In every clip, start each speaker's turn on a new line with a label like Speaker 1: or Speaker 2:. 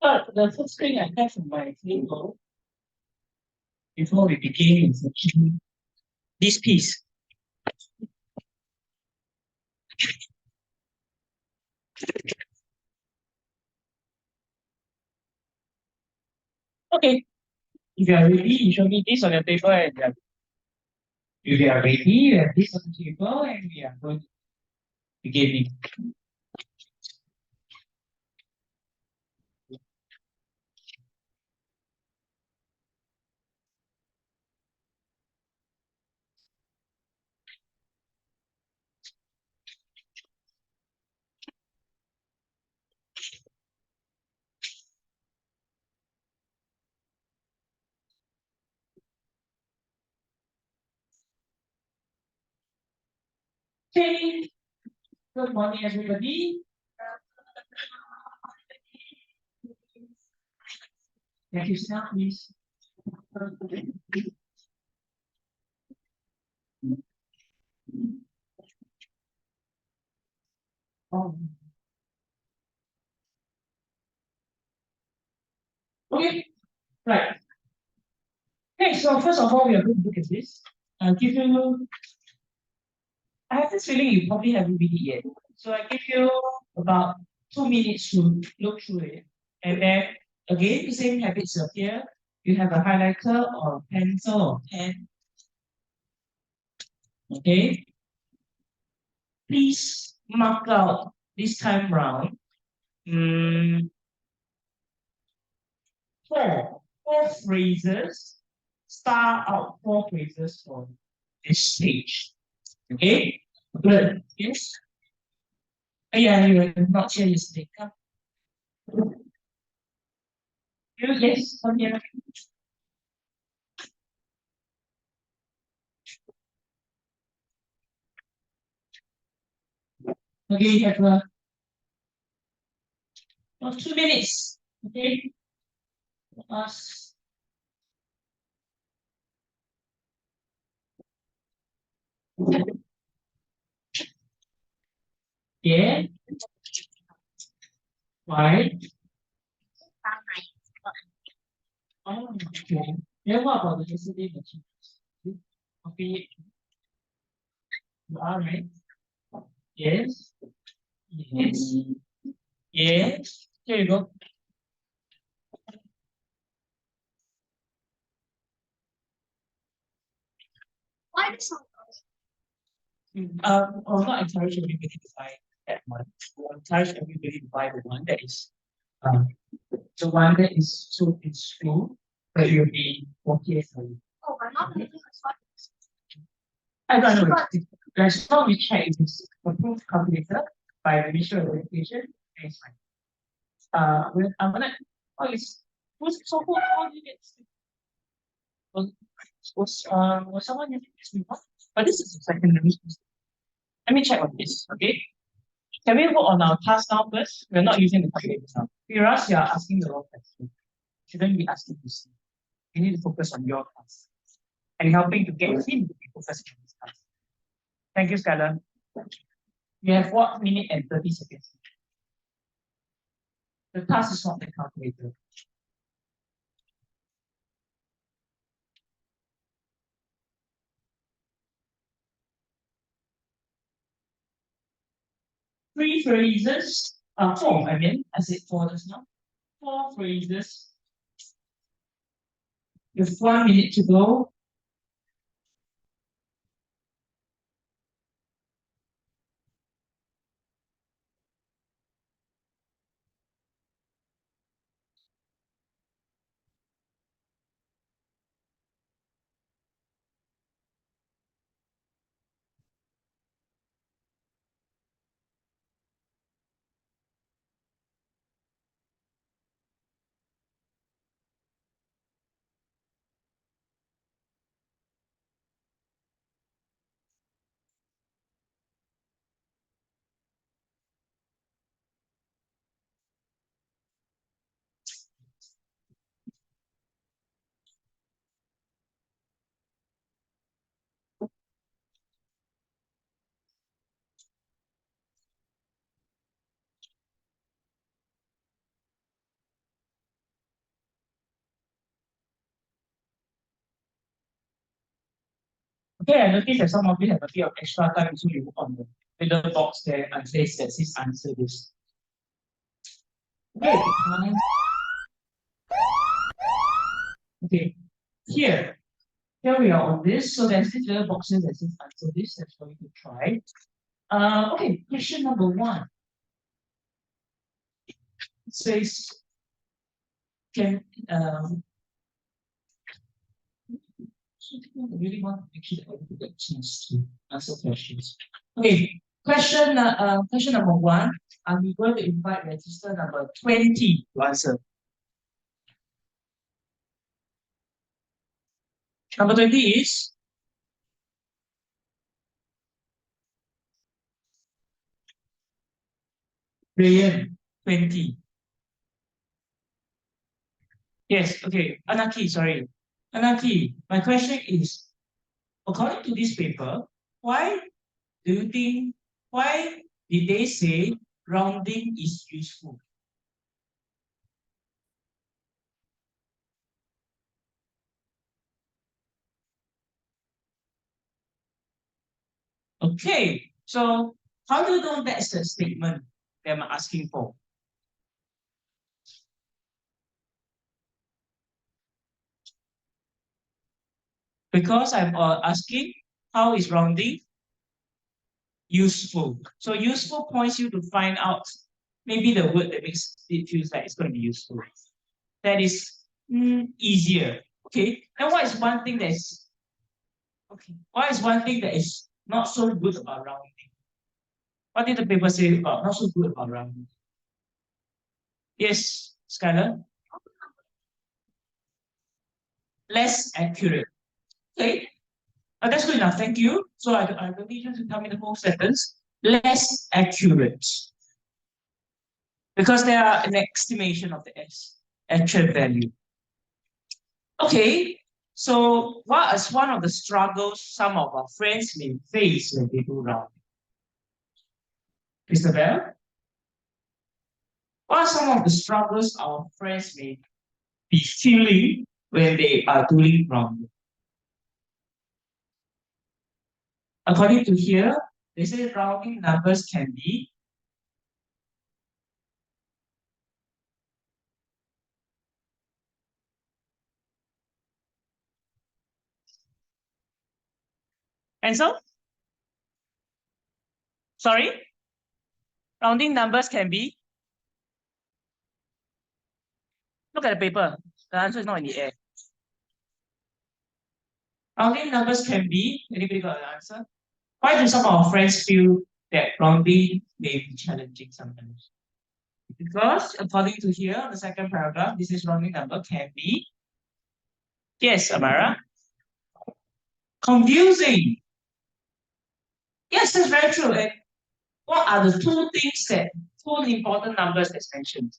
Speaker 1: But the first thing I have in my table before we begin is actually this piece. Okay, if you are ready, you show me this on your paper, and if you are ready, you have this on the table, and we are going to begin. Okay, good morning, everybody. Thank you, Snell, please. Oh. Okay, right. Okay, so first of all, we are going to look at this. I'll give you, I have this feeling you probably haven't read it yet. So I give you about 2 minutes to look through it. And then again, the same habits appear. You have a highlighter or a pencil or pen. Okay. Please mark out this time round. Four phrases. Star out 4 phrases for this stage. Okay? Good. Yes? Yeah, you were not here yesterday. Come. Yes, come here. Okay, you have 2 minutes. Okay? Us. Yeah. Why? Oh, okay. Then what about the yesterday materials? Okay. You are right. Yes. Yes. Yes. Here you go.
Speaker 2: Why this one?
Speaker 1: I'll not encourage everybody to buy that one. I'll encourage everybody to buy um, the one that is so it's full, but you'll be okay for you.
Speaker 2: Oh, my mom
Speaker 1: Okay.
Speaker 2: is what?
Speaker 1: I don't know. There's no we check if it's approved calculator by the Ministry of Education, and it's fine. I'm gonna. Oh, it's who's so who how do you get? Was someone using this before? But this is a secondary school. Let me check on this, okay? Can we work on our task now first? We're not using the calculator now. Firas, you are asking the wrong question. Shouldn't be asking this. You need to focus on your task and helping to get him to be focused on his task. Thank you, Skylar. You have what minute and 30 seconds. The task is not the calculator. Three phrases, four, I mean, I said four just now. 4 phrases. You have 1 minute to go. Okay, I noticed that some of you have a bit of extra time, so you on the middle box there and says that this answer this. Okay, okay. Here we are on this. So there's these little boxes that says answer this. That's for you to try. Okay, question number 1. It says can I really want to make sure that I get a chance to answer questions. Okay, question number 1. I'm going to invite register number 20 to answer. Number 20 is Brian 20. Yes, okay. Anaki, sorry. Anaki, my question is, according to this paper, why do you think, why did they say rounding is useful? Okay, so how do you know that's the statement that I'm asking for? Because I'm asking how is rounding useful. So useful points you to find out maybe the word that makes it feels like it's going to be useful. That is easier. Okay. And what is one thing that is okay? What is one thing that is not so good about rounding? What did the paper say about not so good about rounding? Yes, Skylar? Less accurate. Okay. That's good enough. Thank you. So I don't need you to tell me the whole sentence. Less accurate. Because they are an estimation of the actual value. Okay. So what is one of the struggles some of our friends may face when they do rounding? Isabel? What are some of the struggles our friends may be feeling when they are doing rounding? According to here, they say rounding numbers can be answer. Sorry, rounding numbers can be. Look at the paper. The answer is not in the air. Rounding numbers can be. Anybody got an answer? Why do some of our friends feel that rounding may be challenging sometimes? Because according to here, the second paragraph, this is rounding number can be. Yes, Amara. Confusing. Yes, that's very true. And what are the two important numbers that's mentioned?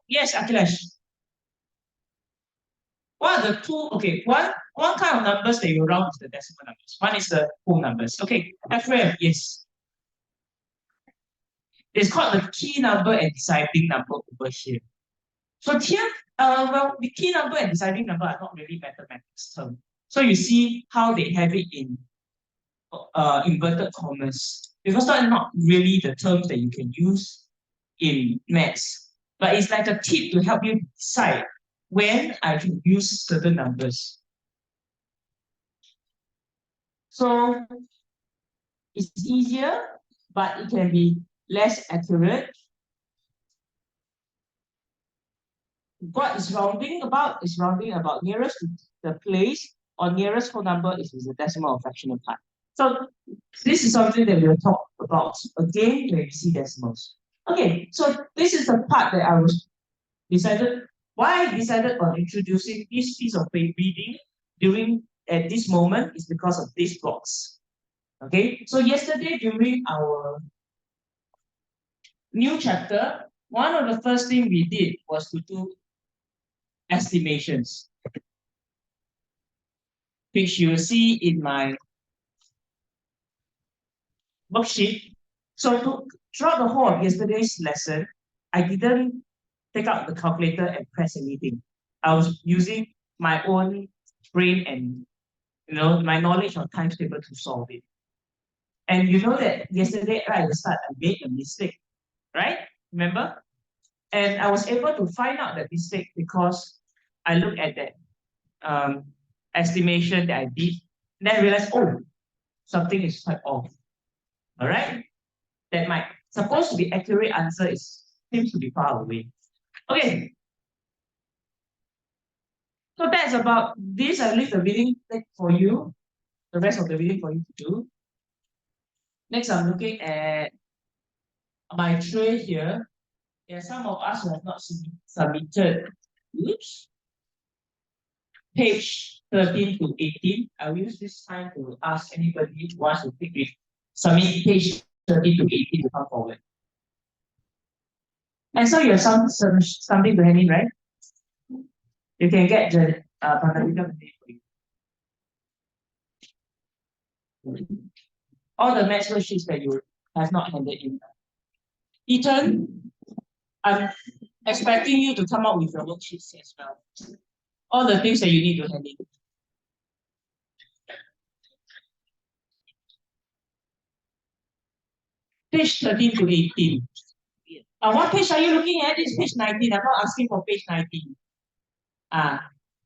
Speaker 1: Yes, Akhilesh. What are the two? Okay, one kind of numbers that you round is the decimal numbers. One is the whole numbers. Okay, Ephraim, yes. It's called the key number and deciding number over here. So here, well, the key number and deciding number are not really mathematics term. So you see how they have it in inverted commas, because that's not really the terms that you can use in maths, but it's like a tip to help you decide when I can use certain numbers. So it's easier, but it can be less accurate. What is rounding about? Is rounding about nearest to the place or nearest whole number is the decimal or fractional part. So this is something that we'll talk about again when we see decimals. Okay, so this is the part that I was decided why I decided on introducing this piece of reading during at this moment is because of this box. Okay, so yesterday during our new chapter, one of the first thing we did was to do estimations, which you will see in my worksheet. So throughout the whole of yesterday's lesson, I didn't take out the calculator and press anything. I was using my own brain and my knowledge of times table to solve it. And you know that yesterday right at the start I made a mistake, right? Remember? And I was able to find out that mistake because I looked at that estimation that I did, then I realized, oh, something is quite off. All right? That my supposed to be accurate answer seems to be far away. Okay. So that's about this. I'll leave the reading for you, the rest of the reading for you to do. Next, I'm looking at my tray here. There are some of us who have not submitted. Oops. Page 13 to 18. I'll use this time to ask anybody who wants to pick it. Submit page 13 to 18 to come forward. And so you have something to hand in, right? You can get the Pandavika for you. All the math worksheets that you have not handed in. Ethan, I'm expecting you to come up with your worksheets as well. All the things that you need to hand in. Page 13 to 18. What page are you looking at? It's page 19. I'm not asking for page 19.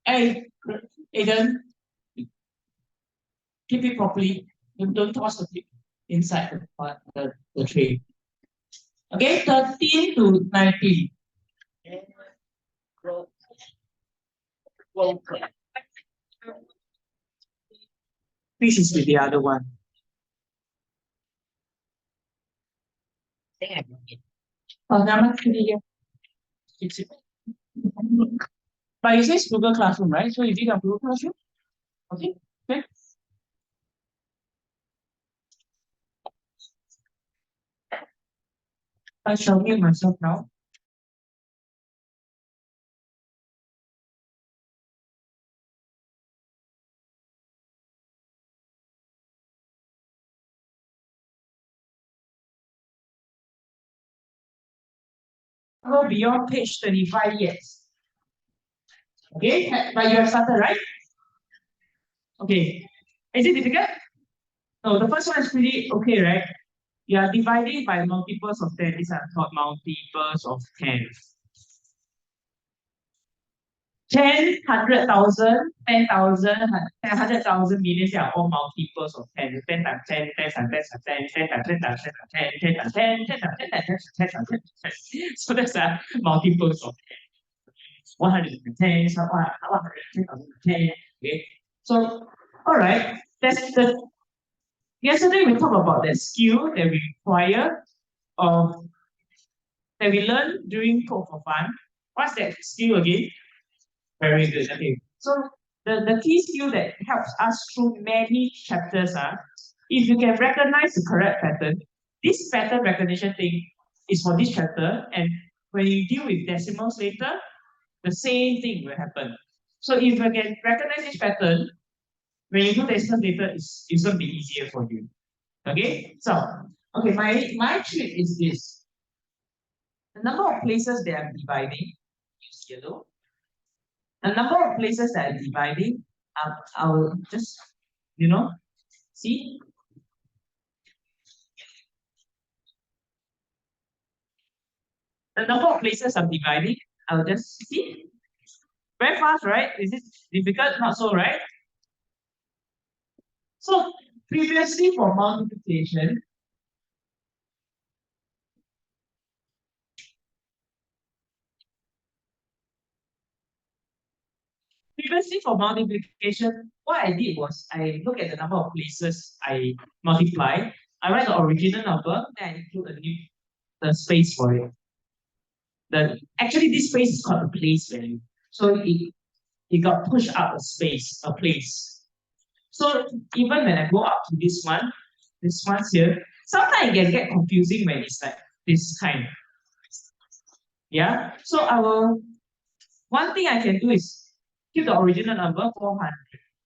Speaker 1: Hey, Aiden, keep it properly. Don't toss the tip inside the tray. Okay, 13 to 19. This is the other one. But it says Google Classroom, right? So you did a Google Classroom? Okay, okay. I shall mute myself now. Go beyond page 25 yet. Okay, but you have started, right? Okay. Is it difficult? No, the first one is pretty okay, right? You are dividing by multiples of 10. These are called multiples of 10. 10, 100,000, 10,000, 100,000 millions, they are all multiples of 10. 10 times 10, 10 times 10 times 10, 10 times 10 times 10 times 10, 10 times 10, 10 times 10 times 10 times 10 times 10. So that's multiples of 10. 110, 110,010. Okay. So, all right. That's the. Yesterday we talked about that skill that we require of that we learned during Code for Fun. What's that skill again? Very good. Okay. So the key skill that helps us through many chapters if you can recognize the correct pattern, this pattern recognition thing is for this chapter, and when you deal with decimals later, the same thing will happen. So if you can recognize this pattern, when you do decimals later, it's going to be easier for you. Okay? So, okay, my trick is this. The number of places that I'm dividing, use yellow. The number of places that I'm dividing, I will just, see? The number of places I'm dividing, I'll just see. Very fast, right? Is it difficult? Not so, right? So previously for multiplication, what I did was I look at the number of places I multiply. I write the original number, then I include the space for it. Actually this space is called the place value. So it got pushed up a place. So even when I go up to this one's here, sometimes it can get confusing when it's like this kind. Yeah. So one thing I can do is keep the original number 400.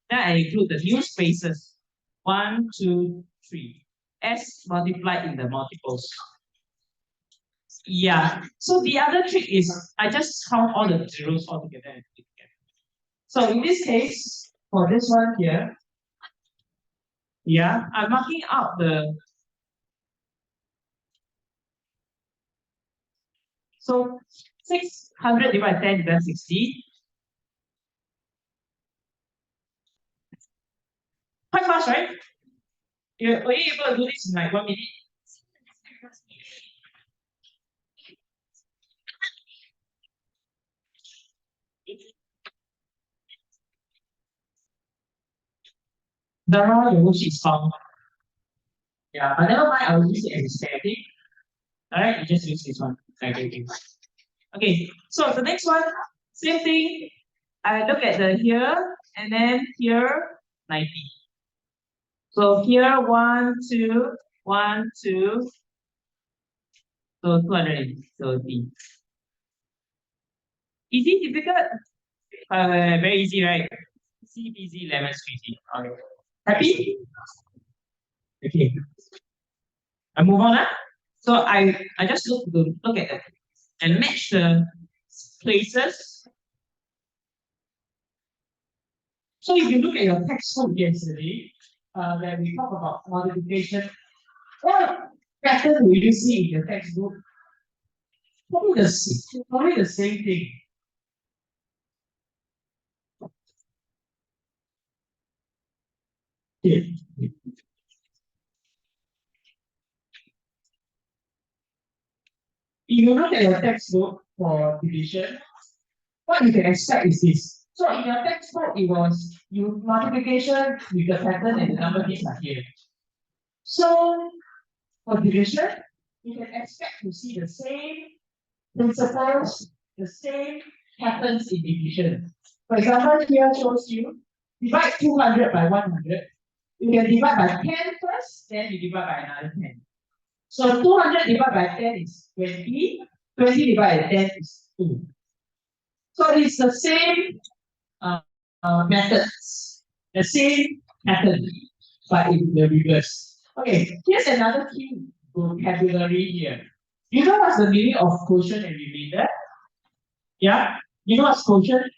Speaker 1: Then I include the new spaces 1, 2, 3 as multiplied in the multiples. Yeah. So the other trick is I just count all the zeros all together. So in this case, for this one here, yeah, I'm marking out the. So 600 divided by 10 is 60. Quite fast, right? Were you able to do this in like 1 minute? The raw your worksheet is found. Yeah, but never mind, I will use it as a spare, okay? Alright, you just use this one. Okay. Okay, so the next one, same thing. I look at the here and then here 90. So here 1, 2, 1, 2, so 230. Easy, difficult? Very easy, right? Easy, easy, lemon squeezy. Okay. Happy? Okay. I move on. So I just look at it and match the places. So if you look at your textbook yesterday, when we talk about multiplication, what pattern will you see in the textbook? Probably the same thing. Okay. If you look at your textbook for division, what you can expect is this. So in your textbook, it was you multiplication with the pattern and the number keys are here. So for division, you can expect to see the same principles, the same patterns in division. For example, here shows you divide 200 by 100. You can divide by 10 first, then you divide by another 10. So 200 divided by 10 is 20, 20 divided by 10 is 2. So it's the same methods, the same pattern, but in the reverse. Okay, here's another key vocabulary here. You know what's the meaning of quotient and remainder? Yeah? You know what's quotient?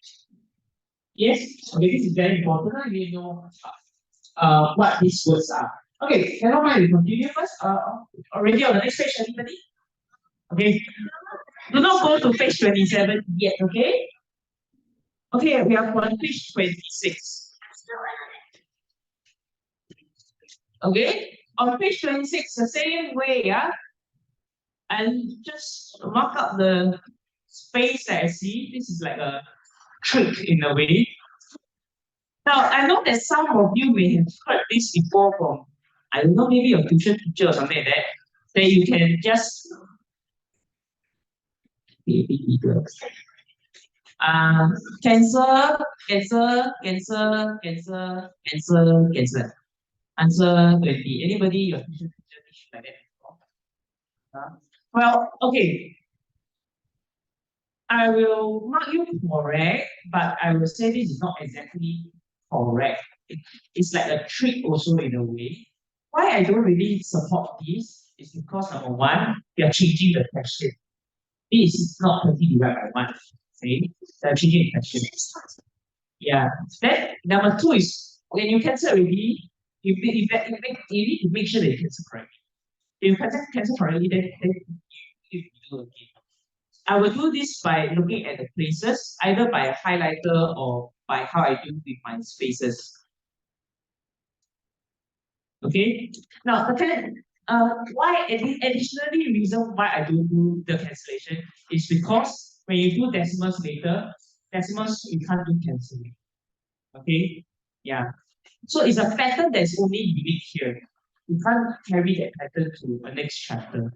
Speaker 1: Yes? Okay, this is very important. You know what these words are. Okay, never mind, we continue first. Already on the next page, anybody? Okay. Do not go to page 27 yet, okay? Okay, we are on page 26. Okay? On page 26, the same way, yeah? And just mark up the space that I see. This is like a trick in a way. Now, I know that some of you may have heard this before from, I don't know, maybe your tuition teacher or something like that. That you can just cancel, cancel, cancel, cancel, cancel, cancel. Answer 20. Anybody, your tuition teacher teach like that before? Well, okay. I will mark you correct, but I will say this is not exactly correct. It's like a trick also in a way. Why I don't really support this is because number one, we are changing the question. This is not 20 divided by 1. See? They're changing the question. Yeah. Then number two is when you cancel already, you need to make sure that you cancel correctly. If you cancel correctly, then you do again. I will do this by looking at the places, either by a highlighter or by how I do with my spaces. Okay. Now, why additionally reason why I don't do the cancellation is because when you do decimals later, decimals you can't do cancelling. Okay. Yeah. So it's a pattern that's only unique here. You can't carry that pattern to the next chapter.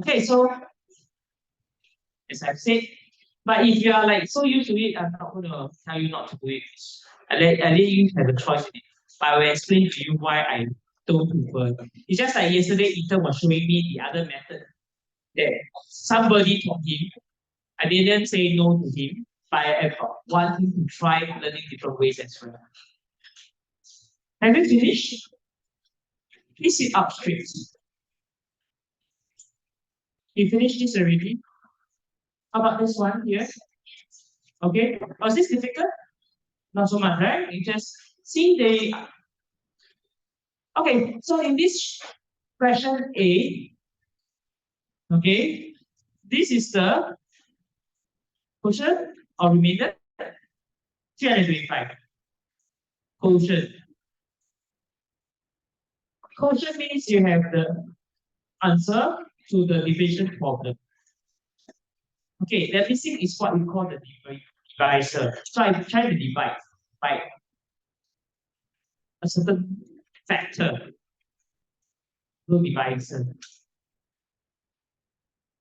Speaker 1: Okay. So as I've said, but if you are like so used to it, I'm not going to tell you not to do it. I let you have a choice in it. But I will explain to you why I don't prefer. It's just like yesterday, Ethan was showing me the other method that somebody taught him. I didn't say no to him, but I want him to try learning different ways as well. Have you finished? Please sit up straight. You finished this already? How about this one here? Okay. Was this difficult? Not so much, right? You just see the. Okay, so in this question A, okay, this is the quotient or remainder 325. Quotient. Quotient means you have the answer to the division problem. Okay, the missing is what we call the divisor. So I try to divide by a certain factor. No divisor.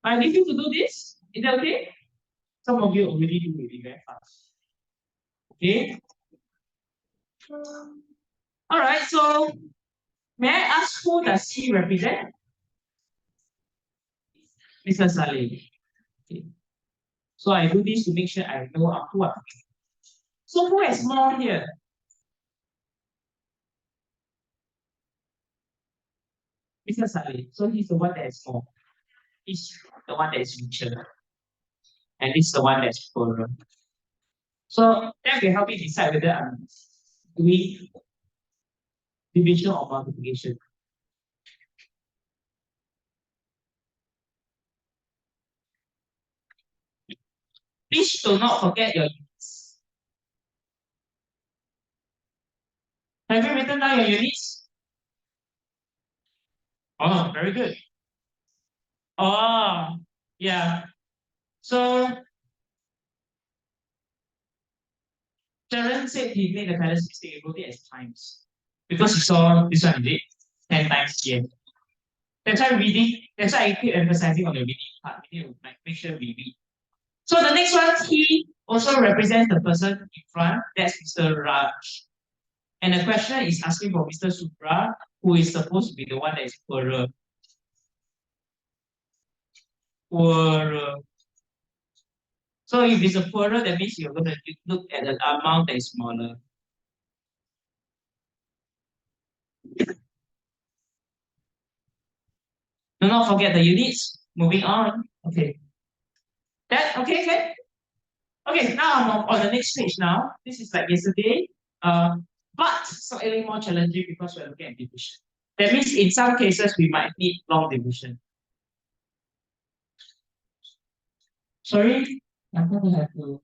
Speaker 1: I leave you to do this. Is that okay? Some of you already do it very fast. Okay. All right. So may I ask who does he represent? Mr. Saleh. Okay. So I do this to make sure I know who I'm. So who has more here? Mr. Saleh. So he's the one that has more. He's the one that is richer. And he's the one that's poorer. So that will help me decide whether I'm doing division or multiplication. Please do not forget your units. Have you written down your units? Oh, very good. Oh, yeah. So Sharon said he made a balance mistake. He wrote it as times. Because he saw this one, is it? 10 times here. That's why reading, that's why I keep emphasizing on the reading part. We need to make sure we read. So the next one, he also represents the person in front. That's Mr. Raj. And the question is asking for Mr. Supra, who is supposed to be the one that is poorer. Poorer. So if it's a poorer, that means you're going to look at the amount that is smaller. Do not forget the units. Moving on. Okay. That okay, okay? Okay, now I'm on the next page now. This is like yesterday. But slightly more challenging because we're looking at division. That means in some cases we might need long division. Sorry, I'm going to have to.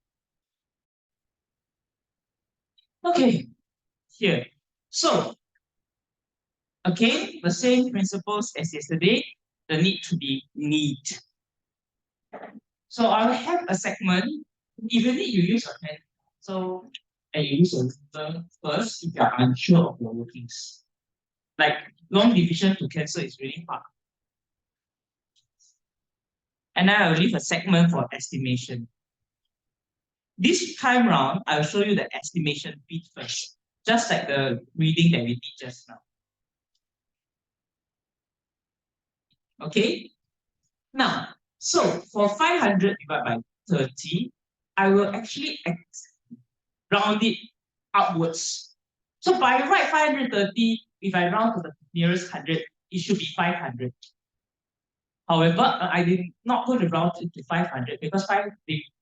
Speaker 1: Okay, here. So, okay, the same principles as yesterday, the need to be neat. So I'll have a segment, even if you use a pen. So, and you use a ruler first if you're unsure of your workings. Like long division to cancel is really hard. And then I'll leave a segment for estimation. This time round, I'll show you the estimation bit first, just like the reading that we did just now. Okay? Now, so for 500 divided by 30, I will actually round it upwards. So by right 530, if I round to the nearest 100, it should be 500. However, I did not going to round it to 500 because 5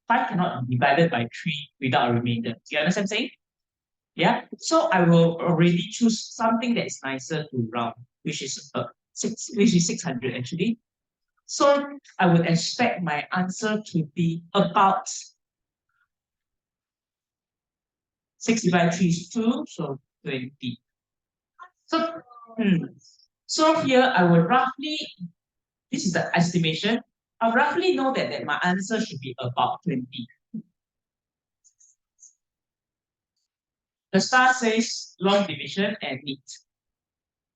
Speaker 1: cannot be divided by 3 without a remainder. Do you understand what I'm saying? Yeah. So I will already choose something that is nicer to round, which is 600 actually. So I would expect my answer to be about 60 by 3 is 2, so 20. So, so here I will roughly, this is the estimation, I roughly know that my answer should be about 20. The star says long division and neat.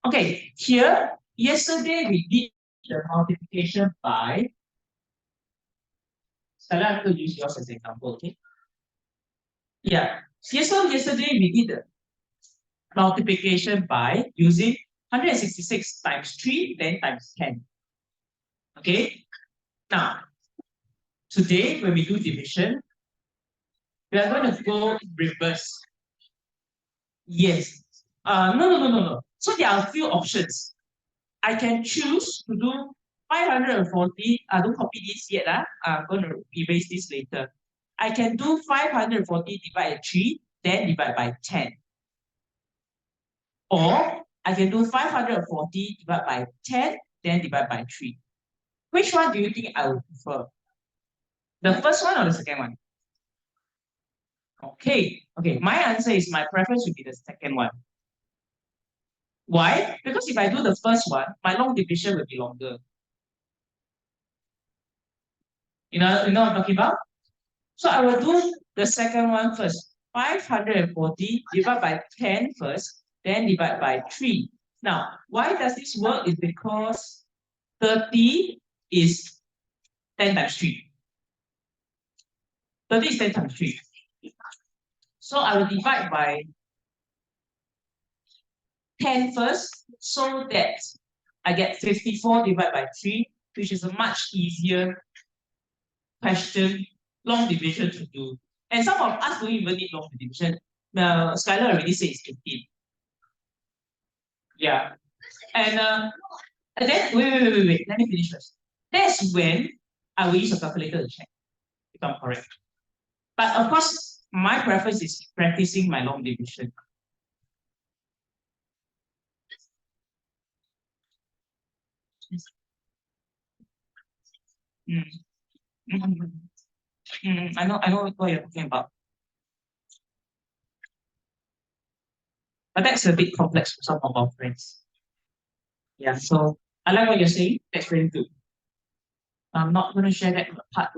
Speaker 1: Okay, here, yesterday we did the multiplication by, Stella, I'm going to use yours as an example, okay? Yeah, so yesterday we did the multiplication by using 166 times 3, then times 10. Okay, now, today when we do division, we are going to go reverse. Yes. No. So there are a few options. I can choose to do 540. Don't copy this yet. I'm going to erase this later. I can do 540 divided by 3 then divide by 10. Or I can do 540 divided by 10, then divide by 3. Which one do you think I would prefer? The first one or the second one? Okay, my answer is my preference would be the second one. Why? Because if I do the first one, my long division will be longer. You know what I'm talking about? So I will do the second one first. 540 divided by 10 first, then divide by 3. Now, why does this work? Is because 30 is 10 times 3. 30 is 10 times 3. So I will divide by 10 first, so that I get 54 divided by 3, which is a much easier question, long division to do. And some of us don't even need long division. Skylar already says 15. Yeah. And then, wait. Let me finish first. That's when I will use a calculator to check if I'm correct. But of course, my preference is practicing my long division. I know what you're talking about. But that's a bit complex for some of our friends. Yeah, so I like what you're saying. That's very good. I'm not going to share that part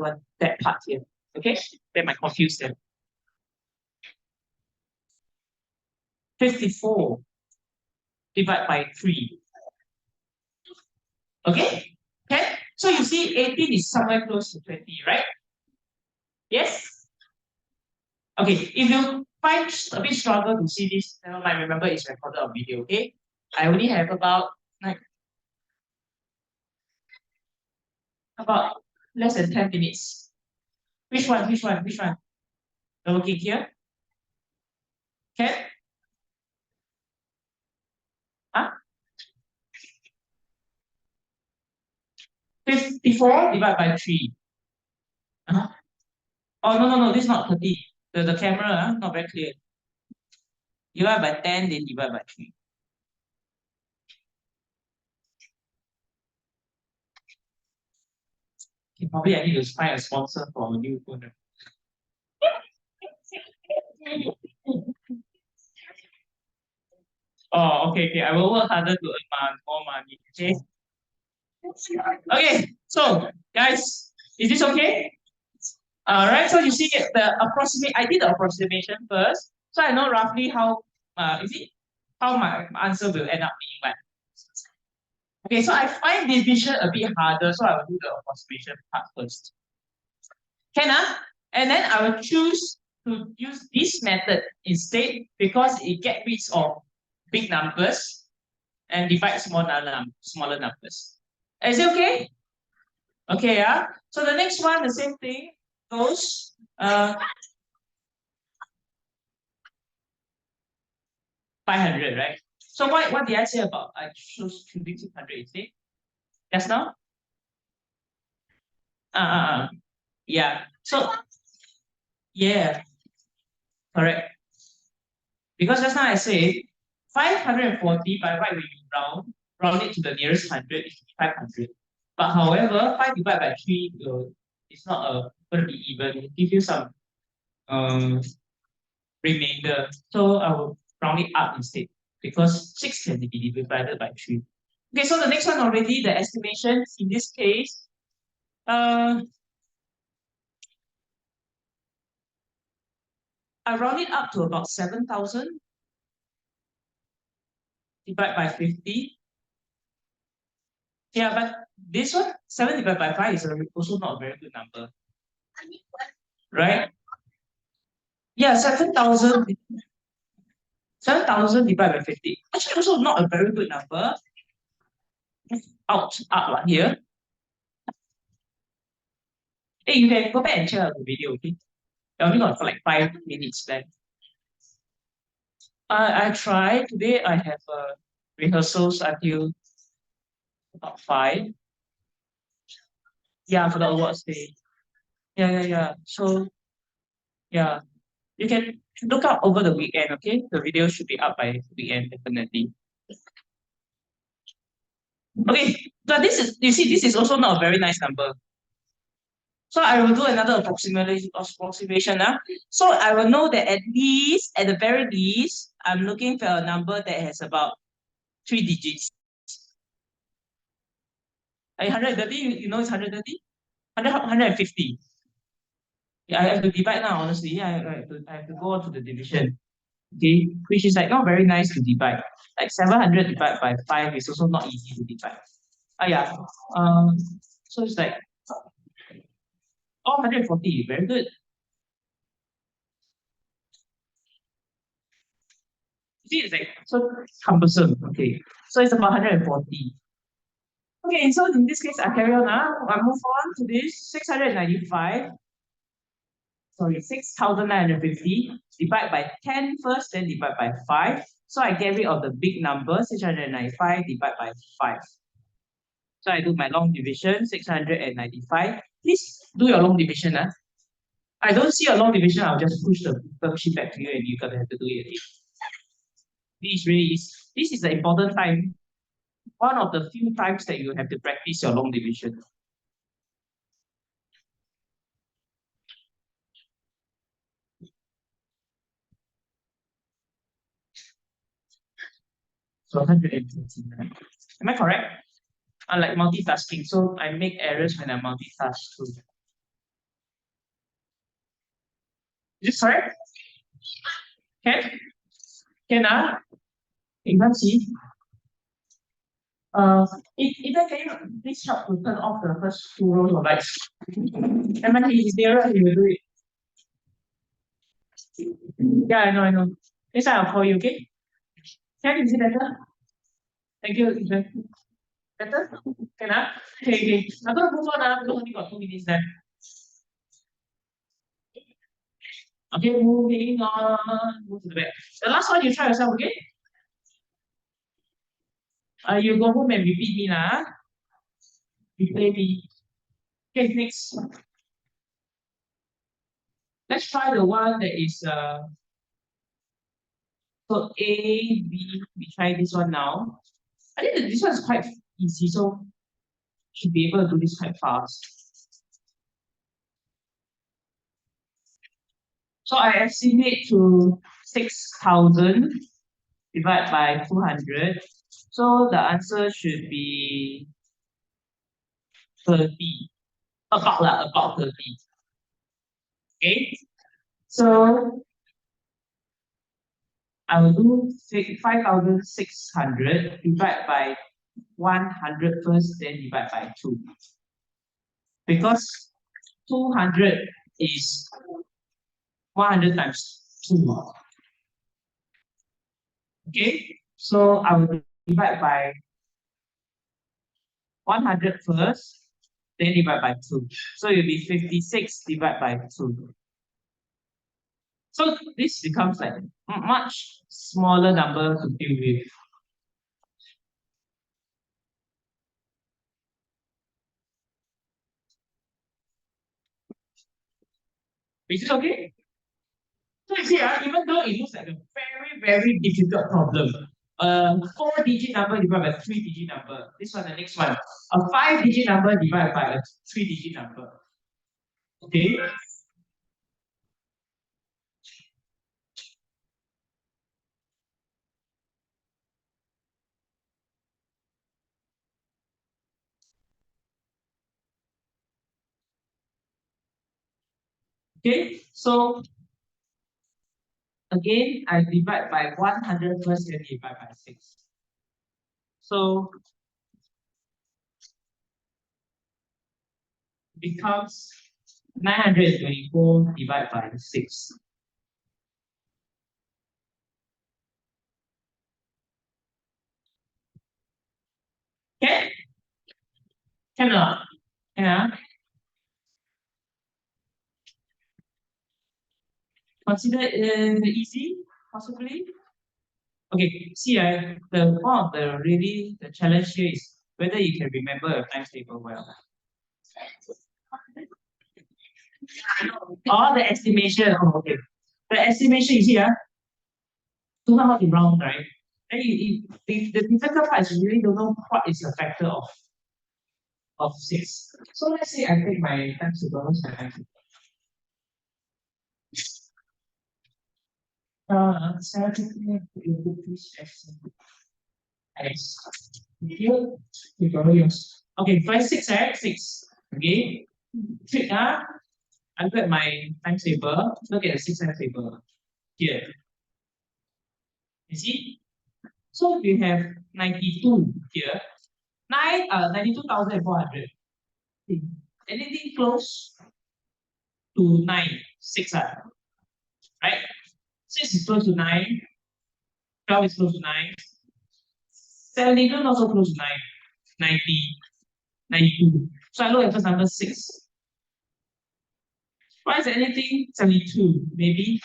Speaker 1: here. Okay? That might confuse them. 54 divided by 3. Okay? Okay? So you see 18 is somewhere close to 20, right? Yes? Okay, if you find a bit struggle to see this, never mind, remember it's recorded on video, okay? I only have about less than 10 minutes. Which one? The working here? Okay? Huh? 54 divided by 3. Uh-huh. Oh, no, this is not 30. The camera, not very clear. Divide by 10, then divide by 3. Okay, probably I need to find a sponsor for a new phone. Oh, okay. I will work harder to earn more money. Okay. Okay. So, guys, is this okay? All right. So you see the approximate. I did the approximation first, so I know roughly how how my answer will end up being like. Okay. So I find division a bit harder, so I will do the approximation part first. Can And then I will choose to use this method instead because it gets rid of big numbers and divide smaller numbers. Is it okay? Okay, yeah. So the next one, the same thing goes. 500, right? So what did I say about I chose choosing 600 instead? Just now? Yeah. So yeah, correct. Because just now I said 540 by right when you round it to the nearest 100 is 500. But however, 5 divided by 3 it's not going to be even. It give you some remainder. So I will round it up instead because 6 can be divided by 3. Okay, so the next one already, the estimation in this case, I round it up to about 7,000 divided by 50. Yeah, but this one, 7 divided by 5 is also not a very good number. Right? Yeah, 7,000 divided by 50. Actually, also not a very good number. Up one here. Hey, you can go back and check out the video, okay? I only got for like 5 minutes left. I tried. Today I have rehearsals until about 5. Yeah, for the awards day. Yeah. So, yeah. You can look up over the weekend, okay? The video should be up by weekend, definitely. Okay, so this is, you see, this is also not a very nice number. So I will do another approximation. So I will know that at least, at the very least, I'm looking for a number that has about 3 digits. 130, you know it's 130? 150. Yeah, I have to divide now, honestly. Yeah, I have to go on to the division. Okay, which is like not very nice to divide. Like 700 divided by 5 is also not easy to divide. Yeah. Um, so it's like, oh, 140, very good. See, it's like so cumbersome. Okay, so it's about 140. Okay, so in this case, I carry on. I move on to this 695. Sorry, 6,950. Divide by 10 first, then divide by 5. So I get rid of the big number, 695 divided by 5. So I do my long division, 695. Please do your long division. I don't see a long division, I'll just push the worksheet back to you and you're gonna have to do it again. This is the important time. One of the few times that you have to practice your long division. So 129. Am I correct? I like multitasking, so I make errors when I multitask too. Is this correct? Can? Can you can see. Either can you please help to turn off the first two rows of lights? And when he's there, he will do it. Yeah, I know. Next time I'll call you, okay? Can you see better? Thank you. Better? Can I? Okay. I'm gonna move on because only got 2 minutes left. Okay, moving on. Move to the back. The last one you try yourself, okay? You go home and repeat me lah. Replay me. Okay, next. Let's try the one that is so A, B. We try this one now. I think that this one is quite easy, so should be able to do this quite fast. So I estimate to 6,000 divided by 200. So the answer should be 30. About 30. Okay. So I will do 5,600 divided by 100 first, then divide by 2. Because 200 is 100 times 2. Okay, so I will divide by 100 first, then divide by 2. So it will be 56 divided by 2. So this becomes like a much smaller number to deal with. Is it okay? So you see, even though it looks like a very difficult problem, 4-digit number divided by 3-digit number. This one, the next one. A 5-digit number divided by a 3-digit number. Okay. Okay. So again, I divide by 100 first, then divide by 6. So becomes 924 divided by 6. Okay? Cannot. Yeah. Consider easy, possibly. Okay, see, the one of the challenge here is whether you can remember a times table well. Or the estimation. Oh, okay. The estimation you see, don't know how to round, right? And the difficult part is you really don't know what is the factor of 6. So let's say I take my times table, what's my times table? 17 rupees X. Here, we go use. Okay, try 6, right? 6. Okay. Trick, I look at my times table, look at the 6 times table. Here. You see? So we have 92 here. 92,400. Anything close to 9, 6, right? 6 is close to 9, 12 is close to 9, 72 is also close to 9, 90, 92. So I look at first number 6. Why is anything 72? Maybe.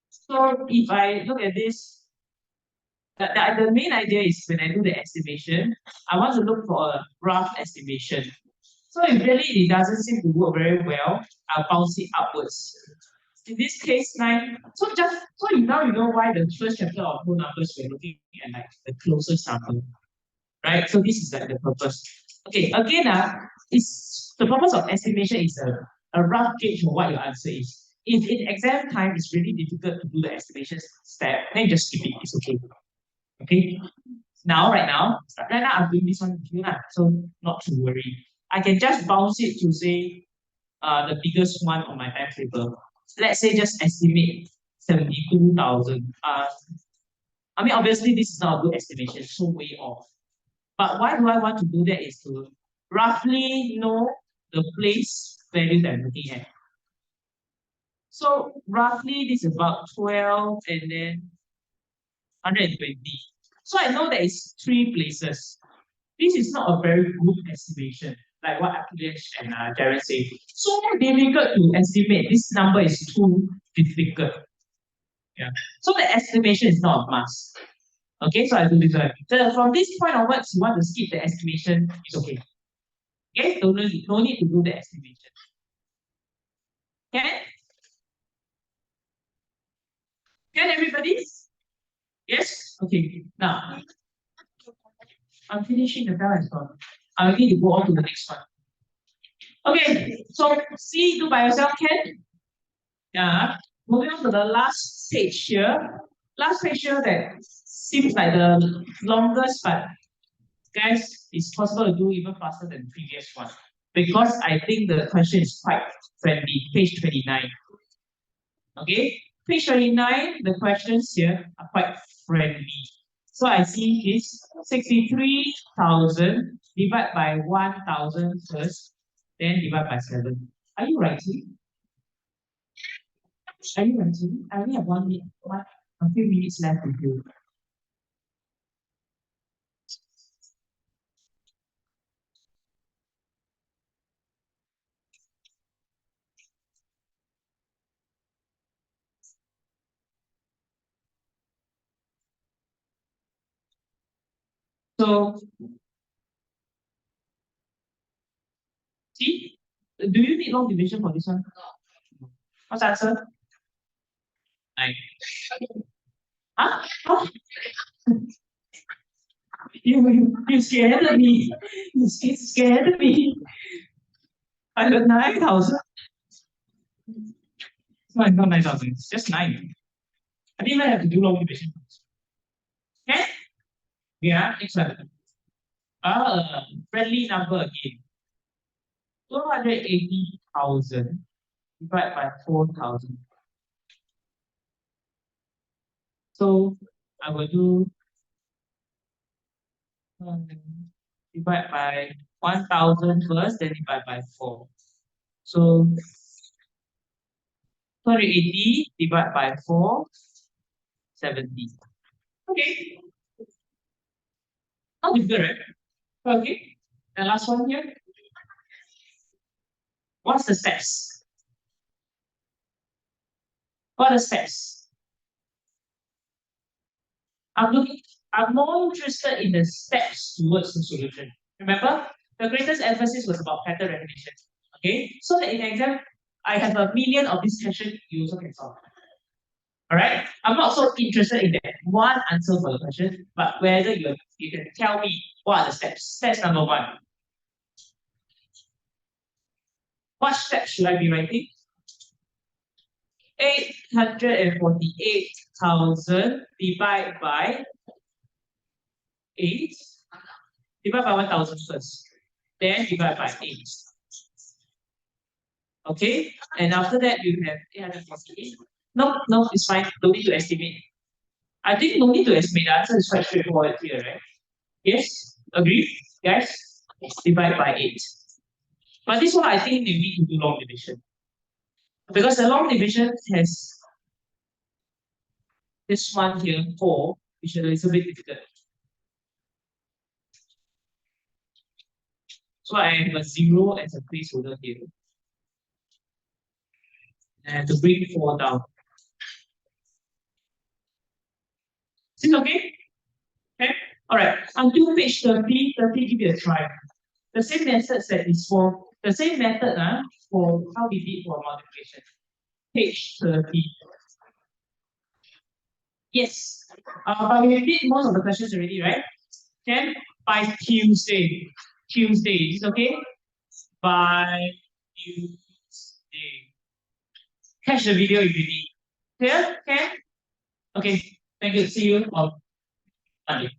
Speaker 1: So if I look at this, the main idea is when I do the estimation, I want to look for a rough estimation. So if really it doesn't seem to work very well, I'll bounce it upwards. In this case, 9. So now you know why the first chapter of whole numbers we're looking at like the closest number. Right? So this is like the purpose. Okay, again, it's the purpose of estimation is a rough gauge of what your answer is. If in exam time it's really difficult to do the estimation step, then just skip it. It's okay. Okay. Right now, I'm doing this one with you now, so not to worry. I can just bounce it to say the biggest one on my timetable. Let's say just estimate 72,000. I mean, obviously this is not a good estimation, so way off. But why do I want to do that is to roughly know the place value that I'm looking at. So roughly this is about 12 and then 120. So I know there is 3 places. This is not a very good estimation, like what Akhilesh and Jared say. So difficult to estimate. This number is too difficult. Yeah. So the estimation is not a must. Okay, so I do this one. So from this point onwards, you want to skip the estimation, it's okay. Okay, no need to do the estimation. Can? Can everybody? Yes? Okay. Now, I'm finishing the bell as well. I need to go on to the next one. Okay, so C, do by yourself, can? Yeah. Moving on to the last stage here. Last page here that seems like the longest, but guys, it's possible to do even faster than the previous one. Because I think the question is quite friendly. Page 29. Okay, page 29, the questions here are quite friendly. So I see this 63,000 divided by 1,000 first, then divide by 7. Are you writing? Are you writing? I only have a few minutes left with you. So, see, do you need long division for this one? What's the answer? 9. Huh? Oh. You scared me. You scared me. I got 9,000. No, not 9,000. It's just 9. I didn't even have to do long division. Okay? Yeah, next one. Friendly number again. 280,000 divided by 4,000. So I will do divide by 1,000 first, then divide by 4. So 280 divided by 4, 70. Okay. Not difficult, right? Okay. The last one here. What's the steps? What are the steps? I'm more interested in the steps towards the solution. Remember, the greatest emphasis was about pattern recognition. Okay, so that in exam, I have a million of these questions you also can solve. Alright? I'm not so interested in that one answer for the question, but whether you can tell me what are the steps. Steps number one. What steps should I be writing? 848,000 divided by 8. Divide by 1,000 first. Then divide by 8. Okay? And after that, you have 848. No, it's fine. Don't need to estimate. I think no need to estimate. The answer is quite straightforward here, right? Yes? Agree? Guys? Divide by 8. But this one, I think you need to do long division. Because the long division has this one here, 4, which is a bit difficult. So I have a 0 as a placeholder here. And to bring 4 down. Is it okay? Okay? Alright. Until page 30, give it a try. The same methods that is for the same method for how we did for multiplication. Page 30. Yes. But we did most of the questions already, right? Okay? By Tuesday. Tuesday, is it okay? By Tuesday. Catch the video if you need. Clear? Okay? Okay. Thank you. See you on Monday.